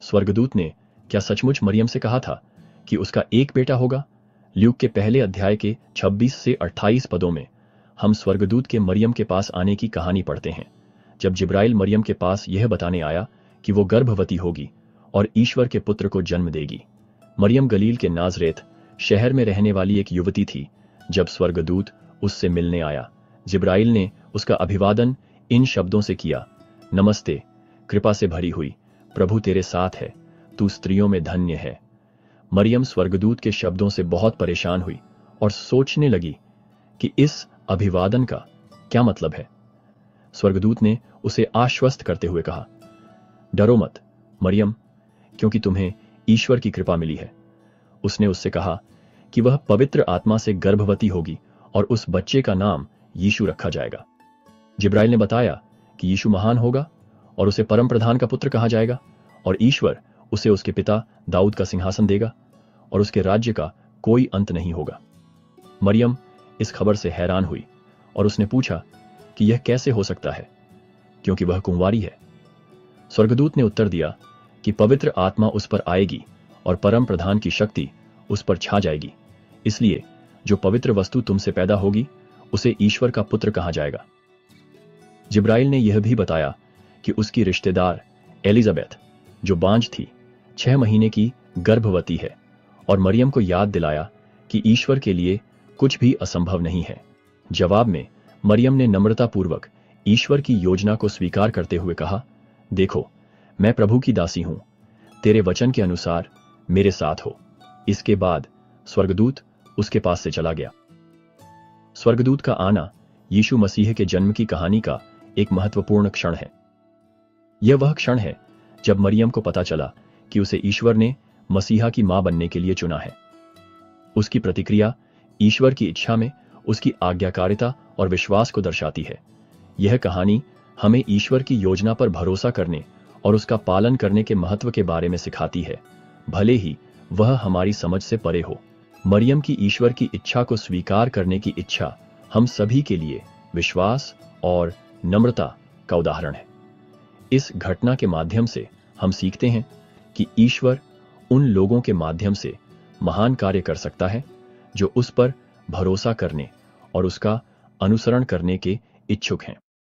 स्वर्गदूत ने क्या सचमुच मरियम से कहा था कि उसका एक बेटा होगा? ल्यूक के पहले अध्याय के 26 से 28 पदों में हम स्वर्गदूत के मरियम के पास आने की कहानी पढ़ते हैं। जब जिब्राइल मरियम के पास यह बताने आया कि वो गर्भवती होगी और ईश्वर के पुत्र को जन्म देगी। मरियम गलील के नाजरेत शहर में रहने वाली एक युवती थी। जब स्वर्गदूत उससे मिलने आया, जिब्राइल ने उसका अभिवादन इन शब्दों से किया, नमस्ते, कृपा से भरी हुई, प्रभु तेरे साथ है, तू स्त्रियों में धन्य है। मरियम स्वर्गदूत के शब्दों से बहुत परेशान हुई और सोचने लगी कि इस अभिवादन का क्या मतलब है। स्वर्गदूत ने उसे आश्वस्त करते हुए कहा, डरो मत मरियम, क्योंकि तुम्हें ईश्वर की कृपा मिली है। उसने उससे कहा कि वह पवित्र आत्मा से गर्भवती होगी और उस बच्चे का नाम यीशु रखा जाएगा। जिब्राइल ने बताया कि यीशु महान होगा और उसे परम प्रधान का पुत्र कहा जाएगा और ईश्वर उसे उसके पिता दाऊद का सिंहासन देगा और उसके राज्य का कोई अंत नहीं होगा। मरियम इस खबर से हैरान हुई और उसने पूछा कि यह कैसे हो सकता है, क्योंकि वह कुंवारी है। स्वर्गदूत ने उत्तर दिया कि पवित्र आत्मा उस पर आएगी और परम प्रधान की शक्ति उस पर छा जाएगी, इसलिए जो पवित्र वस्तु तुमसे पैदा होगी उसे ईश्वर का पुत्र कहा जाएगा। जिब्राइल ने यह भी बताया कि उसकी रिश्तेदार एलिजाबेथ, जो बांझ थी, 6 महीने की गर्भवती है, और मरियम को याद दिलाया कि ईश्वर के लिए कुछ भी असंभव नहीं है। जवाब में मरियम ने नम्रतापूर्वक ईश्वर की योजना को स्वीकार करते हुए कहा, देखो, मैं प्रभु की दासी हूं, तेरे वचन के अनुसार मेरे साथ हो। इसके बाद स्वर्गदूत उसके पास से चला गया। स्वर्गदूत का आना यीशु मसीह के जन्म की कहानी का एक महत्वपूर्ण क्षण है। यह वह क्षण है जब मरियम को पता चला कि उसे ईश्वर ने मसीहा की मां बनने के लिए चुना है। उसकी प्रतिक्रिया ईश्वर की इच्छा में उसकी आज्ञाकारिता और विश्वास को दर्शाती है। यह कहानी हमें ईश्वर की योजना पर भरोसा करने और उसका पालन करने के महत्व के बारे में सिखाती है, भले ही वह हमारी समझ से परे हो। मरियम की ईश्वर की इच्छा को स्वीकार करने की इच्छा हम सभी के लिए विश्वास और नम्रता का उदाहरण है। इस घटना के माध्यम से हम सीखते हैं कि ईश्वर उन लोगों के माध्यम से महान कार्य कर सकता है जो उस पर भरोसा करने और उसका अनुसरण करने के इच्छुक हैं।